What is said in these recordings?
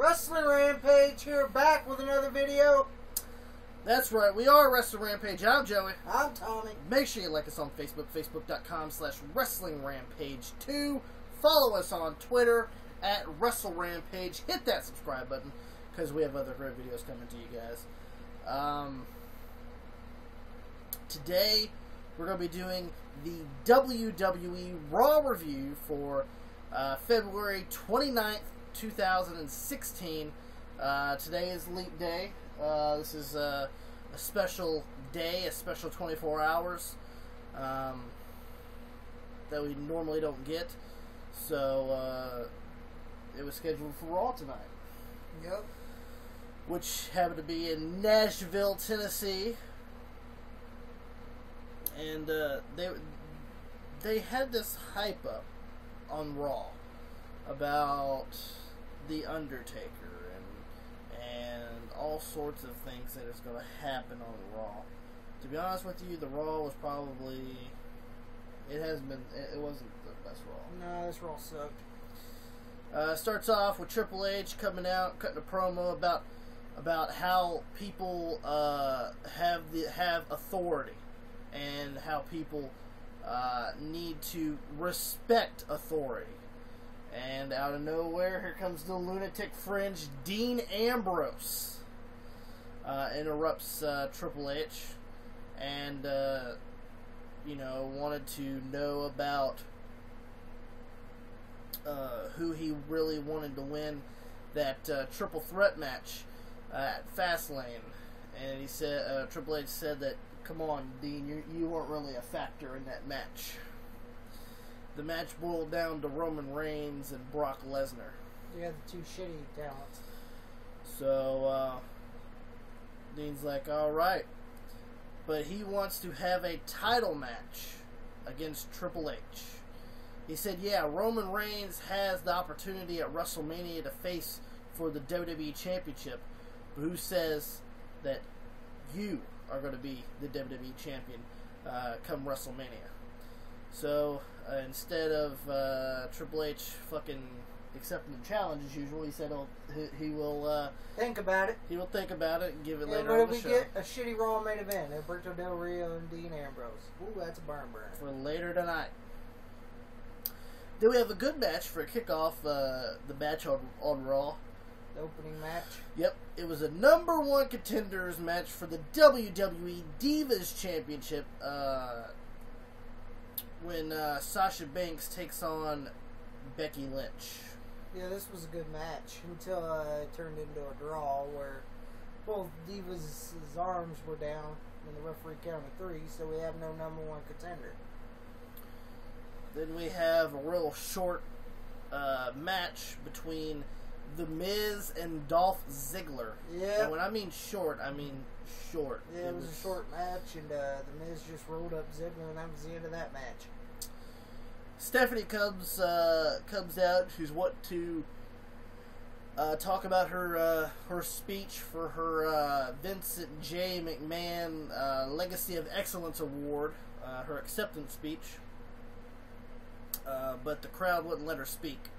Wrestling Rampage here, back with another video. That's right, we are Wrestling Rampage. I'm Joey. I'm Tommy. Make sure you like us on Facebook, facebook.com/WrestlingRampage2. Follow us on Twitter at WrestleRampage. Hit that subscribe button, because we have other great videos coming to you guys. Today, we're going to be doing the WWE Raw review for February 29th, 2016. Today is Leap Day. This is a special day, a special 24 hours that we normally don't get. So, it was scheduled for Raw tonight. Yep. Which happened to be in Nashville, Tennessee. And they had this hype up on Raw about the Undertaker and all sorts of things that is going to happen on Raw. To be honest with you, the Raw was probably, it wasn't the best Raw. No, this Raw sucked. Starts off with Triple H coming out, cutting a promo about how people have authority and how people need to respect authority. And out of nowhere, here comes the lunatic fringe Dean Ambrose. Interrupts Triple H and wanted to know about who he really wanted to win that triple threat match at Fastlane. And he said, Triple H said that, come on, Dean, you weren't really a factor in that match. The match boiled down to Roman Reigns and Brock Lesnar. Yeah, the two shitty talents. So, Dean's like, alright. But he wants to have a title match against Triple H. He said, yeah, Roman Reigns has the opportunity at WrestleMania to face for the WWE Championship. But who says that you are going to be the WWE Champion come WrestleMania? So, instead of Triple H fucking accepting the challenge as usual, he said he will think about it. He will think about it and give it later what on if the we show. get a shitty Raw main event? Alberto Del Rio and Dean Ambrose. Ooh, that's a burn. For later tonight. Then we have a good match for a kickoff, the match on Raw. The opening match. Yep, it was a #1 contenders match for the WWE Divas Championship. When Sasha Banks takes on Becky Lynch. Yeah, this was a good match until it turned into a draw where both Divas' arms were down and the referee counted 3, so we have no #1 contender. Then we have a real short match between The Miz and Dolph Ziggler. Yeah. And when I mean short, I mean short. Yeah, it was a short match, and The Miz just rolled up Ziggler, and that was the end of that match. Stephanie comes out. She's what to talk about her speech for her Vincent J. McMahon Legacy of Excellence Award, her acceptance speech. But the crowd wouldn't let her speak.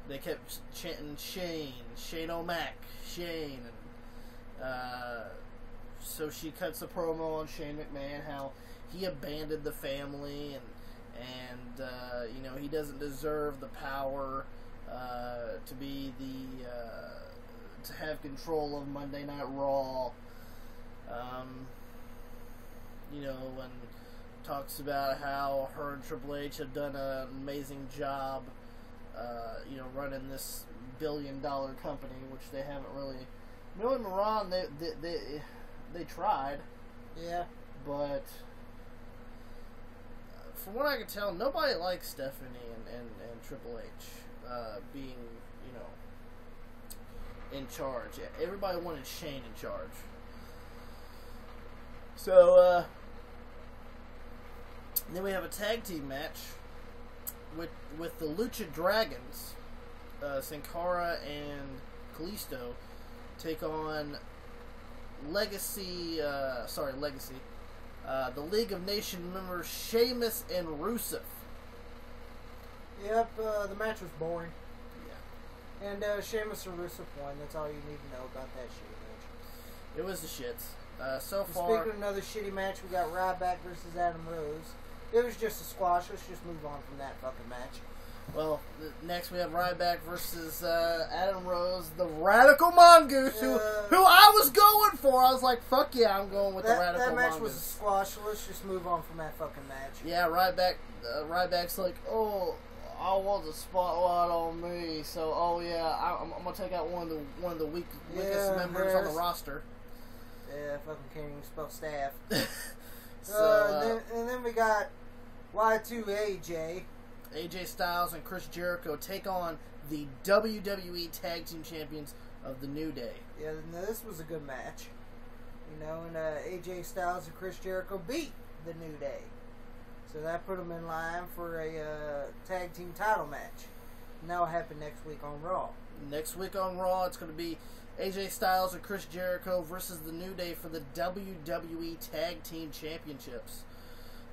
They kept chanting Shane O'Mac, Shane, and so she cuts a promo on Shane McMahon, how he abandoned the family, and he doesn't deserve the power to be to have control of Monday Night Raw. And talks about how her and Triple H have done an amazing job, running this billion-dollar company, which they haven't really. Millie Moran, they tried. Yeah. But from what I can tell, nobody likes Stephanie and Triple H being, in charge. Everybody wanted Shane in charge. So, then we have a tag team match with the Lucha Dragons, Sin Cara and Kalisto, take on Legacy, the League of Nations members Sheamus and Rusev. Yep, the match was boring. Yeah. And Sheamus and Rusev won. That's all you need to know about that shitty match. It was the shits. So far... Speaking of another shitty match, we got Ryback versus Adam Rose. It was just a squash. Let's just move on from that fucking match. Well, next we have Ryback versus Adam Rose, the Radical Mongoose, who I was going for. I was like, fuck yeah, I'm going with the Radical Mongoose. That match was a squash, so let's just move on from that fucking match. Yeah, Ryback's like, oh, I want the spotlight on me, so, oh yeah, I'm going to take out one of the weakest members on the roster. Yeah, fucking can't even spell staff. So, and then we got Y2AJ. AJ Styles and Chris Jericho take on the WWE Tag Team Champions of the New Day. Yeah, this was a good match. You know, and AJ Styles and Chris Jericho beat the New Day. So that put them in line for a tag team title match. And that'll happen next week on Raw. Next week on Raw, it's going to be AJ Styles and Chris Jericho versus the New Day for the WWE Tag Team Championships.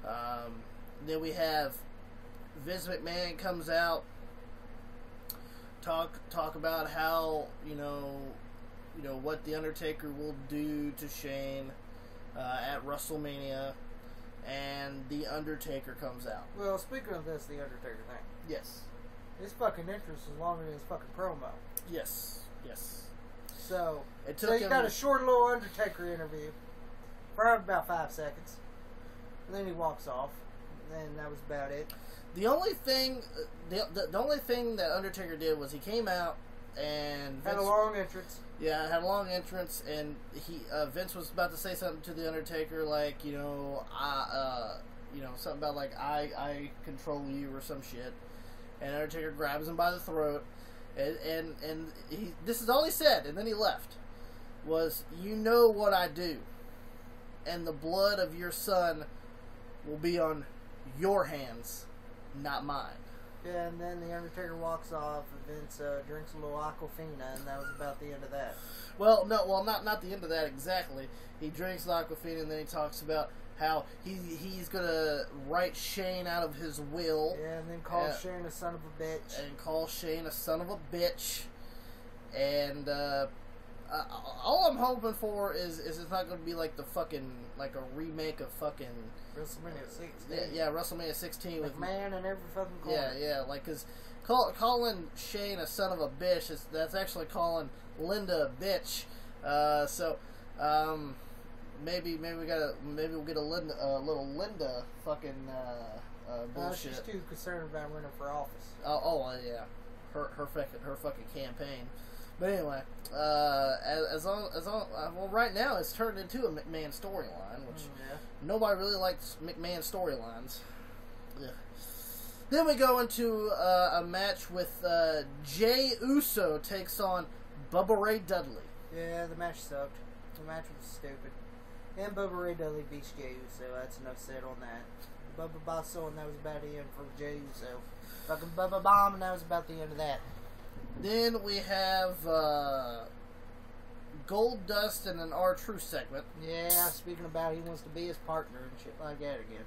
Then we have Vince McMahon comes out, talk about how you know what the Undertaker will do to Shane at WrestleMania, and the Undertaker comes out. Well, speaking of this, the Undertaker thing. Yes. His fucking interest is longer than his fucking promo. Yes. So you got a short little Undertaker interview for about 5 seconds, and then he walks off. And then that was about it. The only thing that Undertaker did was he came out and had a long entrance. Yeah, had a long entrance, and Vince was about to say something to the Undertaker, like something about like I control you or some shit, and Undertaker grabs him by the throat, and this is all he said, and then he left. Was, you know what I do, and the blood of your son will be on your hands, not mine. Yeah, and then the Undertaker walks off, and Vince drinks a little Aquafina, and that was about the end of that. Well, not the end of that exactly. He drinks Aquafina, and then he talks about how he's gonna write Shane out of his will. Yeah, and then calls Shane a son of a bitch. And calls Shane a son of a bitch. And all I'm hoping for is it's not gonna be like the fucking like a remake of fucking WrestleMania 16. Yeah, WrestleMania 16 with McMahon and every fucking corner. Yeah, like, cause calling Shane a son of a bitch that's actually calling Linda a bitch. Maybe we'll get a little Linda fucking bullshit. She's too concerned about running for office. Yeah, her fucking campaign. But anyway, well, right now it's turned into a McMahon storyline, which nobody really likes McMahon storylines. Yeah. Then we go into a match with Jey Uso takes on Bubba Ray Dudley. Yeah, the match sucked. The match was stupid. And Bubba Ray Dudley beats Jey Uso. That's enough said on that. Bubba Basso, and that was about the end for Jey Uso. Fucking Bubba Bomb, and that was about the end of that. Then we have Gold Dust and an R-Truth segment. Yeah, speaking about he wants to be his partner and shit like that again.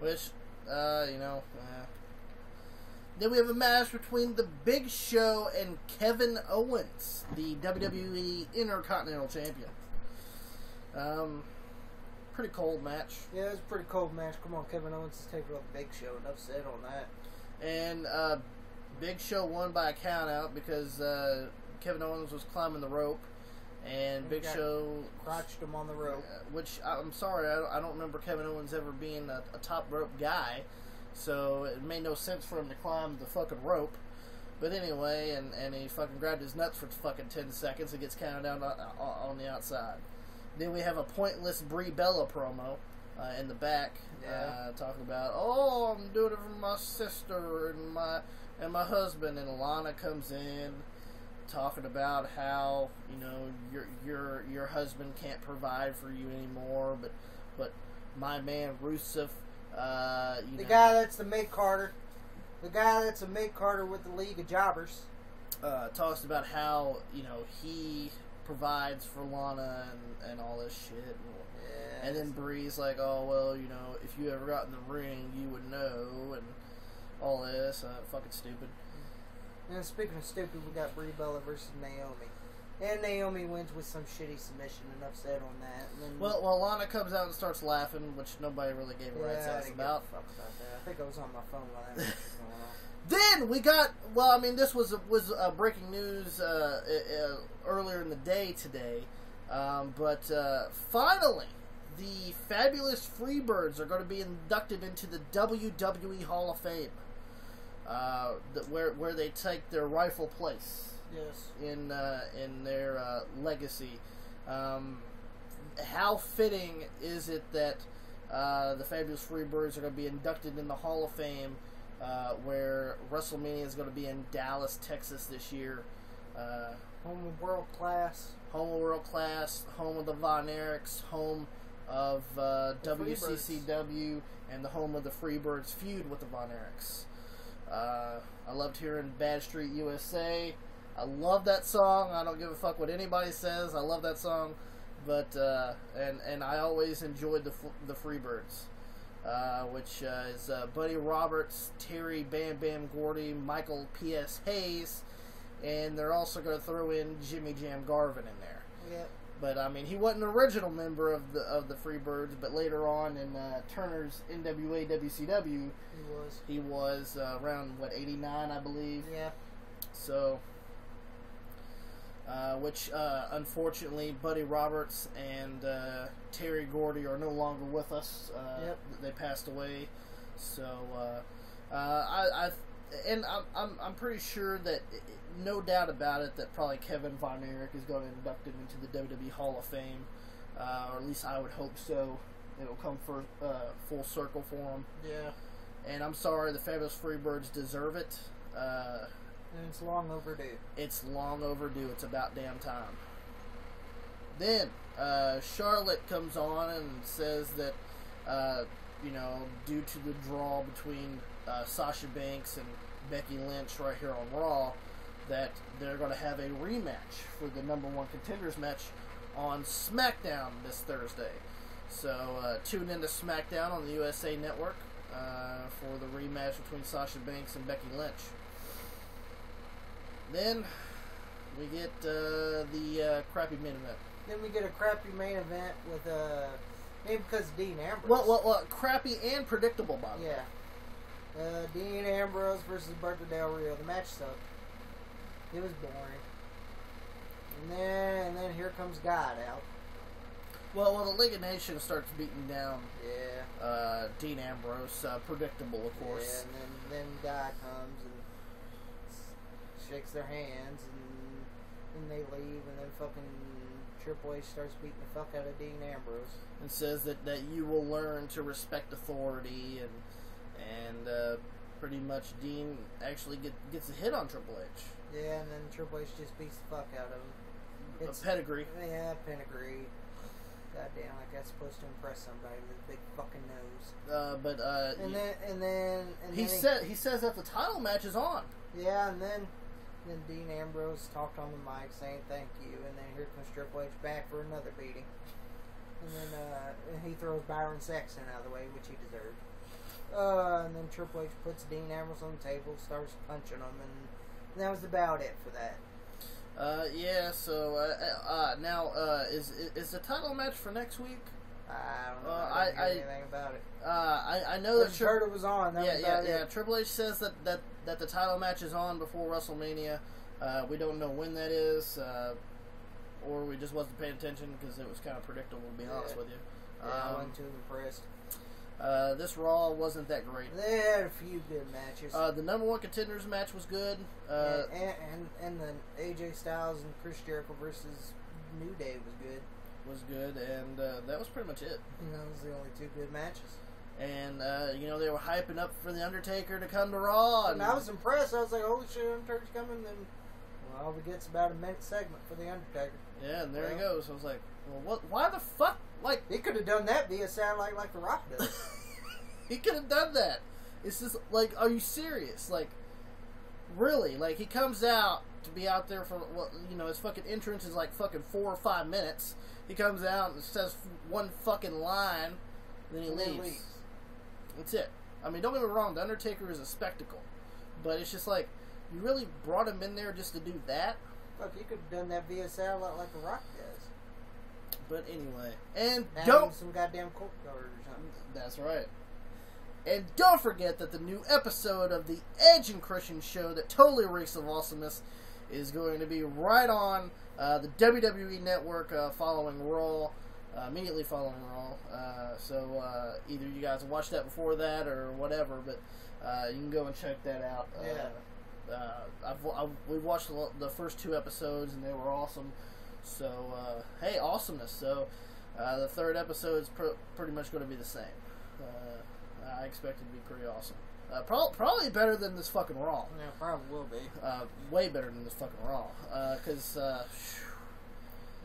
Which, Then we have a match between The Big Show and Kevin Owens, the WWE Intercontinental Champion. Pretty cold match. Yeah, it was a pretty cold match. Come on, Kevin Owens is taking on The Big Show. Enough said on that. And Big Show won by a count out because Kevin Owens was climbing the rope, and Big Show crotched him on the rope. Which I'm sorry, I don't remember Kevin Owens ever being a top rope guy, so it made no sense for him to climb the fucking rope. But anyway, and he fucking grabbed his nuts for fucking 10 seconds and gets counted out on the outside. Then we have a pointless Brie Bella promo in the back, talking about, I'm doing it for my sister and my husband, and Lana comes in talking about how your husband can't provide for you anymore, but my man Rusev, the guy that's the mid-carder, with the League of Jobbers, talks about how he provides for Lana and all this shit. And then Brie's like, if you ever got in the ring, you would know, and all this. Fucking stupid. And speaking of stupid, we got Brie Bella versus Naomi. And Naomi wins with some shitty submission, enough said on that. And then, well, Lana comes out and starts laughing, which nobody really gave a rat's ass about. Fuck about that. I think I was on my phone while that was going on. Then we got, well, I mean, this was breaking news earlier in the day today, but finally, the fabulous Freebirds are going to be inducted into the WWE Hall of Fame, where they take their rightful place. Yes. In their legacy. How fitting is it that the Fabulous Freebirds are going to be inducted in the Hall of Fame, where WrestleMania is going to be in Dallas, Texas this year. Home of world class. Home of world class. Home of the Von Erichs. Home of WCCW, and the home of the Freebirds feud with the Von Erichs. I loved hearing Bad Street USA. I love that song. I don't give a fuck what anybody says. I love that song, but and I always enjoyed the Freebirds, which is Buddy Roberts, Terry Bam Bam Gordy, Michael P.S. Hayes, and they're also going to throw in Jimmy Jam Garvin in there. Yep. But I mean, he wasn't an original member of the Freebirds, but later on in Turner's NWA WCW, he was around 89, I believe. Yeah. So. Which, unfortunately, Buddy Roberts and Terry Gordy are no longer with us. Yep. They passed away. So, I'm pretty sure that, no doubt about it, that probably Kevin Von Erich is going to induct him into the WWE Hall of Fame, or at least I would hope so. It'll come for full circle for him. Yeah. And I'm sorry, the Fabulous Freebirds deserve it. And it's long overdue. It's long overdue. It's about damn time. Then, Charlotte comes on and says that, due to the draw between Sasha Banks and Becky Lynch right here on Raw, that they're going to have a rematch for the number one contenders match on SmackDown this Thursday. So, tune into SmackDown on the USA Network for the rematch between Sasha Banks and Becky Lynch. Then we get the crappy main event. Then we get a crappy main event with maybe because Dean Ambrose. Well, crappy and predictable, by the way. Yeah. Dean Ambrose versus Berto Del Rio. The match sucked. It was boring. And then here comes God out. Well, the League of Nations starts beating down. Yeah. Dean Ambrose, predictable, of course. Yeah, and then God comes and shakes their hands, and they leave, and then fucking Triple H starts beating the fuck out of Dean Ambrose. And says that you will learn to respect authority, and pretty much Dean actually gets a hit on Triple H. Yeah, and then Triple H just beats the fuck out of him. It's a pedigree. Yeah, pedigree. Goddamn, like that's supposed to impress somebody with a big fucking nose. He says that the title match is on. Yeah, and then Dean Ambrose talked on the mic saying thank you, and then here comes Triple H back for another beating. And then he throws Byron Saxton out of the way, which he deserved. And then Triple H puts Dean Ambrose on the table, starts punching him, and that was about it for that. Yeah, so now is the title match for next week? I don't know. I didn't hear anything about it. I know that Triple H was on. Yeah. Triple H says that the title match is on before WrestleMania. We don't know when that is, or we just wasn't paying attention because it was kind of predictable. To be honest with you, I wasn't too impressed. This Raw wasn't that great. They had a few good matches. The number one contenders match was good. And the AJ Styles and Chris Jericho versus New Day was good. And that was pretty much it. That was the only two good matches. And they were hyping up for the Undertaker to come to Raw, and I was impressed. I was like, "Holy shit, Undertaker's coming!" Then, all we get's about a minute segment for the Undertaker. Yeah, and there he goes. I was like, "Well, what? Why the fuck?" Like, he could have done that via sound like The Rock does. He could have done that. It's just like, are you serious? Like, really? Like, he comes out to be out there for his fucking entrance is like fucking 4 or 5 minutes. He comes out and says one fucking line, then he leaves. That's it. I mean, don't get me wrong, The Undertaker is a spectacle. But it's just like, You really brought him in there just to do that? Look, you could have done that via satellite like The Rock does. But anyway, and don't some goddamn court guard or something. That's right. And don't forget that the new episode of the Edge and Christian show that totally reeks of awesomeness is going to be right on the WWE Network following Raw, immediately following Raw. So either you guys watch that before that or whatever, but you can go and check that out. We watched the first 2 episodes and they were awesome. So hey, awesomeness. So the 3rd episode is pretty much going to be the same. I expect it to be pretty awesome. Probably better than this fucking Raw. Yeah, probably will be. Way better than this fucking Raw. Because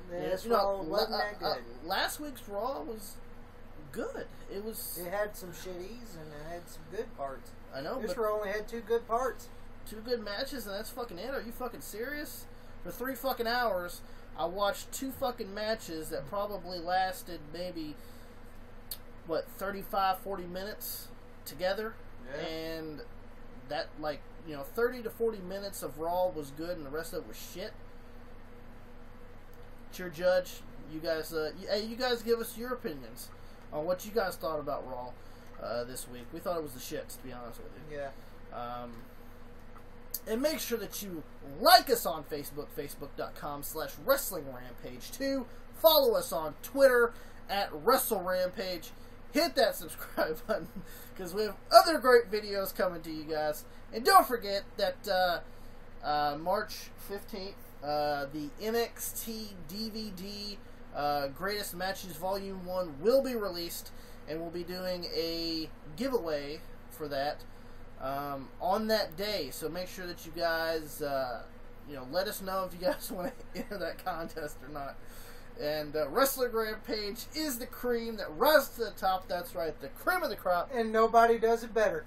this Raw wasn't that good. Last week's Raw was good. It had some shitties and it had some good parts. I know, this Raw only had 2 good parts. 2 good matches, and that's fucking it? Are you fucking serious? For 3 fucking hours, I watched 2 fucking matches that probably lasted maybe, 35, 40 minutes together? Yeah. And that, 30 to 40 minutes of Raw was good, and the rest of it was shit. It's your judge. You guys, you guys give us your opinions on what you guys thought about Raw this week. We thought it was the shits, to be honest with you. Yeah. And make sure that you like us on Facebook, facebook.com/Wrestling Rampage 2. Follow us on Twitter @WrestleRampage. Hit that subscribe button because we have other great videos coming to you guys. And don't forget that March 15th, the NXT DVD Greatest Matches Volume 1 will be released, and we'll be doing a giveaway for that on that day. So make sure that you guys, let us know if you guys want to enter that contest or not. And Wrestling Rampage is the cream that rises to the top. That's right, the cream of the crop. And nobody does it better.